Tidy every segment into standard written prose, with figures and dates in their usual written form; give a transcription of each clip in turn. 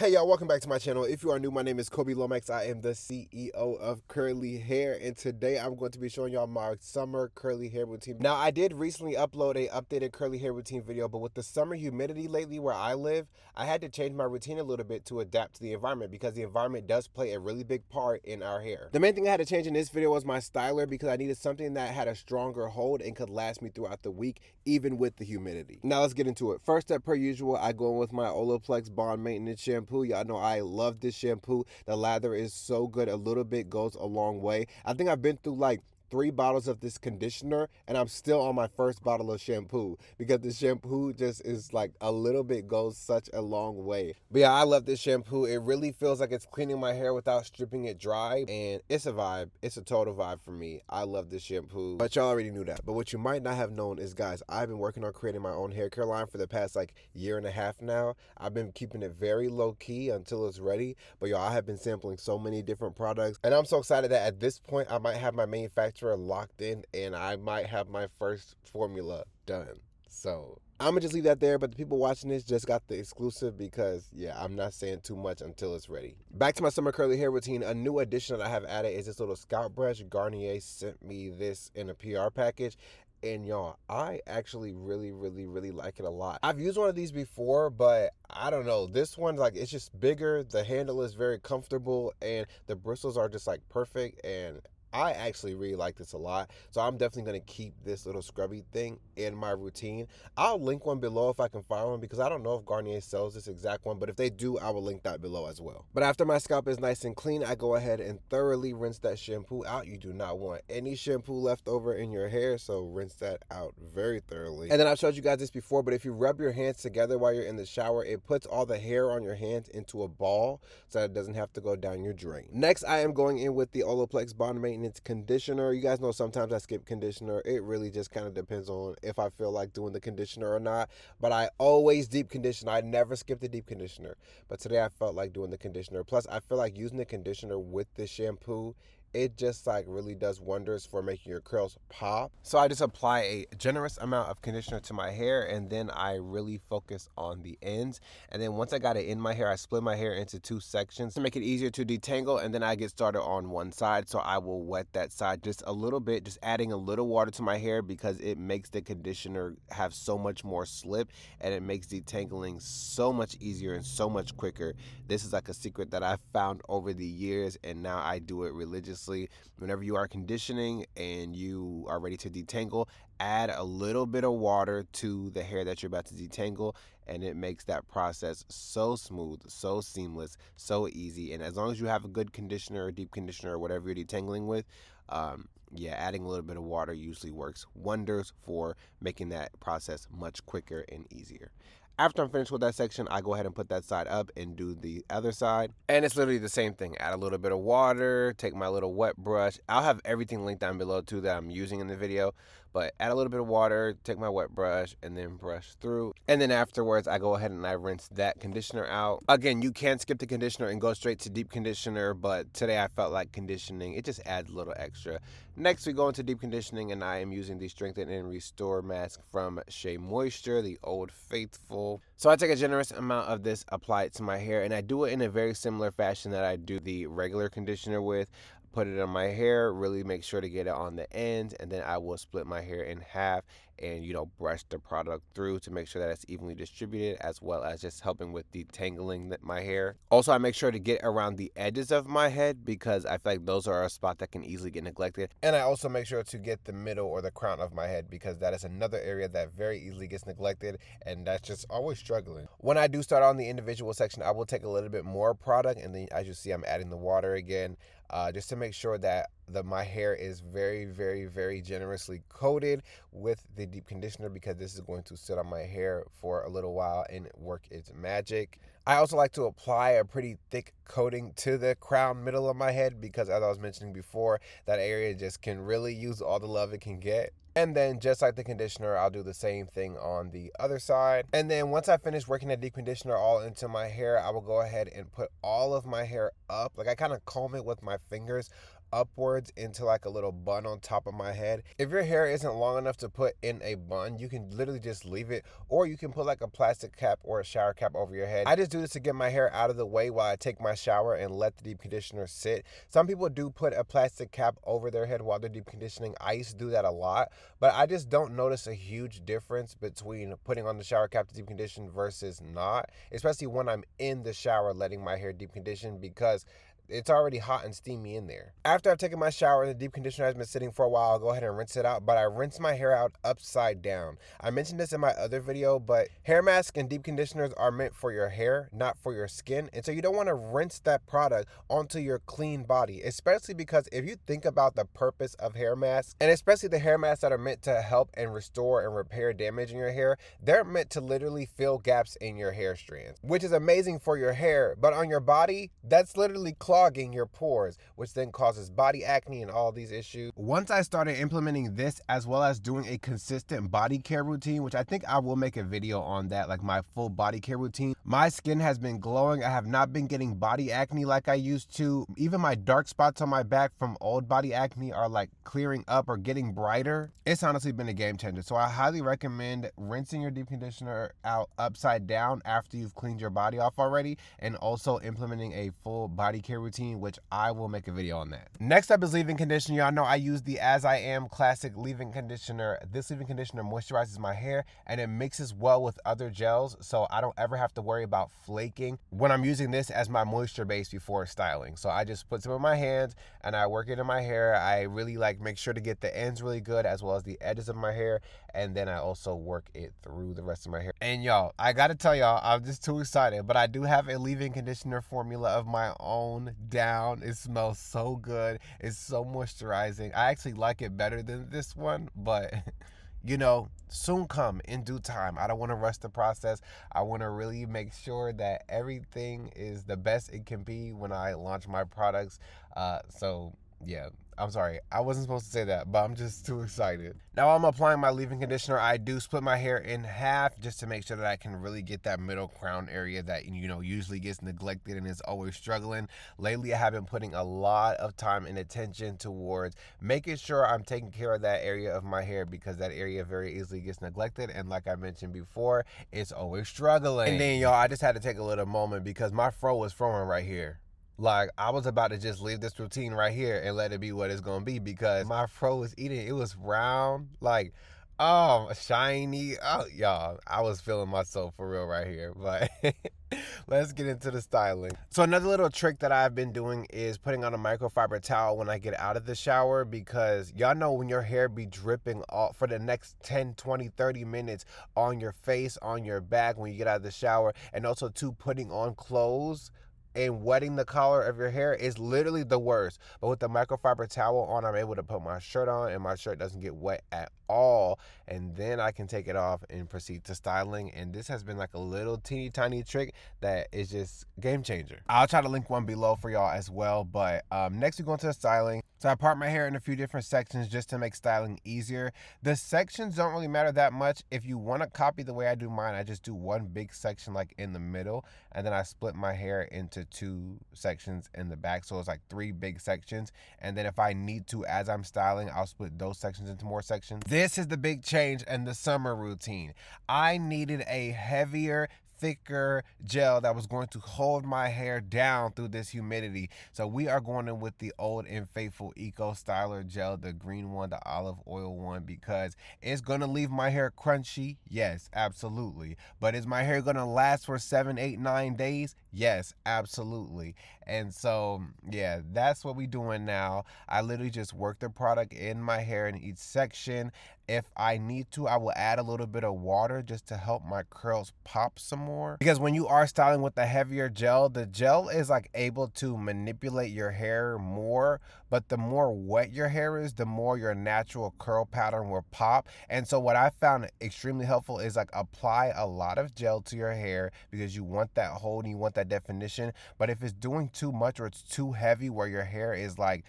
Hey y'all, welcome back to my channel. If you are new, my name is Kobe Lomax. I am the CEO of Curly Hair, and today I'm going to be showing y'all my summer curly hair routine. Now, I did recently upload a updated curly hair routine video, but with the summer humidity lately where I live, I had to change my routine a little bit to adapt to the environment because the environment does play a really big part in our hair. The main thing I had to change in this video was my styler because I needed something that had a stronger hold and could last me throughout the week, even with the humidity. Now let's get into it. First step, per usual, I go in with my Olaplex Bond Maintenance Shampoo. Y'all know I love this shampoo. The lather is so good. A little bit goes a long way. I think I've been through like 3 bottles of this conditioner and I'm still on my first bottle of shampoo because the shampoo just is like a little bit goes such a long way. But yeah, I love this shampoo. It really feels like it's cleaning my hair without stripping it dry, and it's a vibe. It's a total vibe for me. I love this shampoo, but y'all already knew that. But what you might not have known is, guys, I've been working on creating my own hair care line for the past like year and a half now. I've been keeping it very low key until it's ready, but y'all, I have been sampling so many different products, and I'm so excited that at this point I might have my manufacturer locked in and I might have my first formula done. So I'm gonna just leave that there, but the people watching this just got the exclusive because, yeah, I'm not saying too much until it's ready. Back to my summer curly hair routine. A new addition that I have added is this little scalp brush. Garnier sent me this in a PR package, and y'all, I actually really like it a lot. I've used one of these before, but I don't know, this one's like, it's just bigger, the handle is very comfortable, and the bristles are just like perfect, and I actually really like this a lot. So I'm definitely going to keep this little scrubby thing in my routine. I'll link one below if I can find one because I don't know if Garnier sells this exact one, but if they do, I will link that below as well. But after my scalp is nice and clean, I go ahead and thoroughly rinse that shampoo out. You do not want any shampoo left over in your hair, so rinse that out very thoroughly. And then I've showed you guys this before, but if you rub your hands together while you're in the shower, it puts all the hair on your hands into a ball so that it doesn't have to go down your drain. Next, I am going in with the Olaplex Bond Maintenance conditioner. You guys know sometimes I skip conditioner. It really just kind of depends on if I feel like doing the conditioner or not, but I always deep condition. I never skip the deep conditioner, but today I felt like doing the conditioner. Plus I feel like using the conditioner with the shampoo, it just like really does wonders for making your curls pop. So I just apply a generous amount of conditioner to my hair, and then I really focus on the ends. And then once I got it in my hair, I split my hair into 2 sections to make it easier to detangle, and then I get started on one side. So I will wet that side just a little bit, just adding a little water to my hair because it makes the conditioner have so much more slip, and it makes detangling so much easier and so much quicker. This is like a secret that I've found over the years, and now I do it religiously. Whenever you are conditioning and you are ready to detangle, add a little bit of water to the hair that you're about to detangle, and it makes that process so smooth, so seamless, so easy. And as long as you have a good conditioner or deep conditioner or whatever you're detangling with, yeah, adding a little bit of water usually works wonders for making that process much quicker and easier. After I'm finished with that section, I go ahead and put that side up and do the other side. And it's literally the same thing. Add a little bit of water, take my little wet brush. I'll have everything linked down below too that I'm using in the video. But add a little bit of water, take my wet brush, and then brush through. And then afterwards, I go ahead and I rinse that conditioner out. Again, you can skip the conditioner and go straight to deep conditioner, but today I felt like conditioning, it just adds a little extra. Next, we go into deep conditioning, and I am using the Strengthen and Restore mask from Shea Moisture, the Old Faithful. So I take a generous amount of this, apply it to my hair, and I do it in a very similar fashion that I do the regular conditioner with. Put it on my hair, really make sure to get it on the ends, and then I will split my hair in half and, you know, brush the product through to make sure that it's evenly distributed, as well as just helping with detangling my hair. Also, I make sure to get around the edges of my head because I feel like those are a spot that can easily get neglected. And I also make sure to get the middle or the crown of my head because that is another area that very easily gets neglected, and that's just always struggling. When I do start on the individual section, I will take a little bit more product, and then as you see, I'm adding the water again. Just to make sure that my hair is very generously coated with the deep conditioner because this is going to sit on my hair for a little while and work its magic. I also like to apply a pretty thick coating to the crown middle of my head because, as I was mentioning before, that area just can really use all the love it can get. And then just like the conditioner, I'll do the same thing on the other side. And then once I finish working that deep conditioner all into my hair, I will go ahead and put all of my hair up. Like I kind of comb it with my fingers upwards into like a little bun on top of my head. If your hair isn't long enough to put in a bun, you can literally just leave it, or you can put like a plastic cap or a shower cap over your head. I just do this to get my hair out of the way while I take my shower and let the deep conditioner sit. Some people do put a plastic cap over their head while they're deep conditioning. I used to do that a lot, but I just don't notice a huge difference between putting on the shower cap to deep condition versus not, especially when I'm in the shower letting my hair deep condition, because it's already hot and steamy in there. After I've taken my shower and the deep conditioner has been sitting for a while, I'll go ahead and rinse it out, but I rinse my hair out upside down. I mentioned this in my other video, but hair masks and deep conditioners are meant for your hair, not for your skin. And so you don't want to rinse that product onto your clean body, especially because if you think about the purpose of hair masks, and especially the hair masks that are meant to help and restore and repair damage in your hair, they're meant to literally fill gaps in your hair strands, which is amazing for your hair, but on your body, that's literally clogging your pores, which then causes body acne and all these issues. Once I started implementing this, as well as doing a consistent body care routine, which I think I will make a video on that, like my full body care routine, my skin has been glowing. I have not been getting body acne like I used to. Even my dark spots on my back from old body acne are like clearing up or getting brighter. It's honestly been a game changer. So I highly recommend rinsing your deep conditioner out upside down after you've cleaned your body off already, and also implementing a full body care routine, which I will make a video on that. Next up is leave-in conditioner. Y'all know I use the As I Am Classic leave-in conditioner. This leave-in conditioner moisturizes my hair and it mixes well with other gels, so I don't ever have to worry about flaking when I'm using this as my moisture base before styling. So I just put some in my hands and I work it in my hair. I really like make sure to get the ends really good as well as the edges of my hair, and then I also work it through the rest of my hair. And y'all, I gotta tell y'all, I'm just too excited, but I do have a leave-in conditioner formula of my own down. It smells so good. It's so moisturizing. I actually like it better than this one, but you know, soon come in due time. I don't want to rush the process. I want to really make sure that everything is the best it can be when I launch my products. So yeah, I'm sorry, I wasn't supposed to say that, but I'm just too excited. Now I'm applying my leave-in conditioner. I do split my hair in half just to make sure that I can really get that middle crown area that, you know, usually gets neglected and is always struggling. Lately I have been putting a lot of time and attention towards making sure I'm taking care of that area of my hair, because that area very easily gets neglected, and like I mentioned before, it's always struggling. And then y'all, I just had to take a little moment because my fro was throwing right here. Like, I was about to just leave this routine right here and let it be what it's gonna be, because my fro was eating. It was round, like, oh, shiny. Oh, y'all, I was feeling myself for real right here. But let's get into the styling. So another little trick that I've been doing is putting on a microfiber towel when I get out of the shower, because y'all know when your hair be dripping off for the next 10, 20, 30 minutes on your face, on your back when you get out of the shower, and also too, putting on clothes and wetting the collar of your hair is literally the worst. But with the microfiber towel on, I'm able to put my shirt on and my shirt doesn't get wet at all, and then I can take it off and proceed to styling. And this has been like a little teeny tiny trick that is just game changer. I'll try to link one below for y'all as well. But next we go into the styling. So I part my hair in a few different sections just to make styling easier. The sections don't really matter that much. If you want to copy the way I do mine, I just do one big section like in the middle, and then I split my hair into two sections in the back, so it's like 3 big sections. And then if I need to, as I'm styling, I'll split those sections into more sections. This is the big change in the summer routine. I needed a heavier, thicker gel that was going to hold my hair down through this humidity. So we are going in with the old and faithful Eco Styler gel, the green one, the olive oil one, because it's going to leave my hair crunchy. Yes, absolutely. But is my hair going to last for 7, 8, 9 days? Yes, absolutely. And so, yeah, that's what we doing now. I literally just work the product in my hair in each section. If I need to, I will add a little bit of water just to help my curls pop some more. Because when you are styling with the heavier gel, the gel is like able to manipulate your hair more, but the more wet your hair is, the more your natural curl pattern will pop. And so what I found extremely helpful is like apply a lot of gel to your hair, because you want that hold and you want that definition. But if it's doing too much or it's too heavy where your hair is like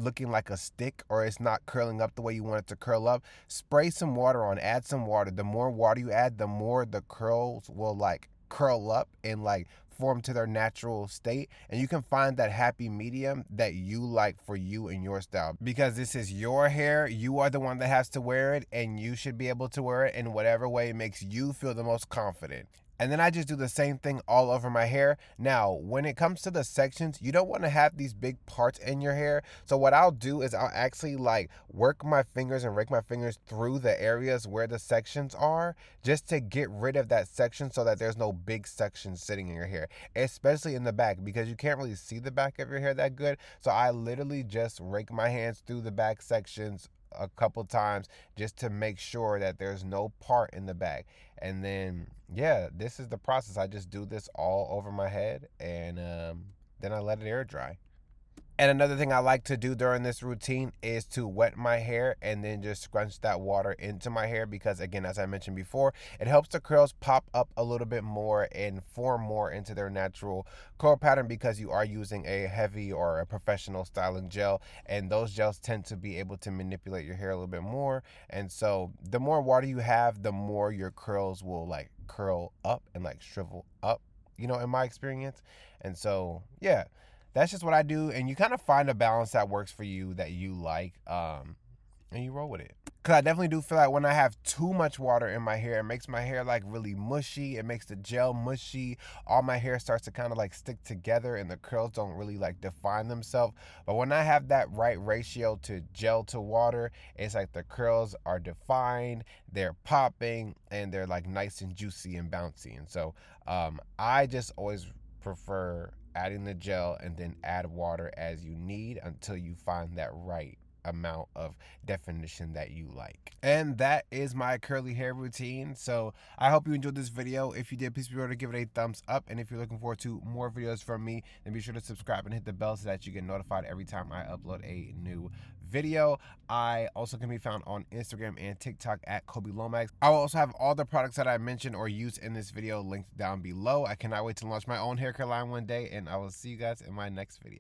looking like a stick, or it's not curling up the way you want it to curl up, spray some water on, add some water. The more water you add, the more the curls will like curl up and like reform to their natural state, and you can find that happy medium that you like for you and your style. Because this is your hair, you are the one that has to wear it, and you should be able to wear it in whatever way makes you feel the most confident. And then I just do the same thing all over my hair. Now, when it comes to the sections, you don't want to have these big parts in your hair. So what I'll do is I'll actually like work my fingers and rake my fingers through the areas where the sections are, just to get rid of that section so that there's no big sections sitting in your hair, especially in the back, because you can't really see the back of your hair that good. So I literally just rake my hands through the back sections a couple times just to make sure that there's no part in the back. And then yeah, this is the process. I just do this all over my head, and then I let it air dry. And another thing I like to do during this routine is to wet my hair and then just scrunch that water into my hair, because again, as I mentioned before, it helps the curls pop up a little bit more and form more into their natural curl pattern, because you are using a heavy or a professional styling gel, and those gels tend to be able to manipulate your hair a little bit more. And so the more water you have, the more your curls will like curl up and like shrivel up, in my experience. And so yeah, that's just what I do, and you kind of find a balance that works for you, that you like, and you roll with it. Because I definitely do feel like when I have too much water in my hair, it makes my hair like really mushy. It makes the gel mushy. All my hair starts to kind of like stick together, and the curls don't really like define themselves. But when I have that right ratio to gel to water, it's like the curls are defined, they're popping, and they're like nice and juicy and bouncy. And so I just always prefer adding the gel and then add water as you need until you find that right amount of definition that you like. And that is my curly hair routine. So I hope you enjoyed this video. If you did, please be sure to give it a thumbs up. And if you're looking forward to more videos from me, then be sure to subscribe and hit the bell so that you get notified every time I upload a new video. I also can be found on Instagram and TikTok at Kobe Lomax. I will also have all the products that I mentioned or used in this video linked down below. I cannot wait to launch my own hair care line one day, and I will see you guys in my next video.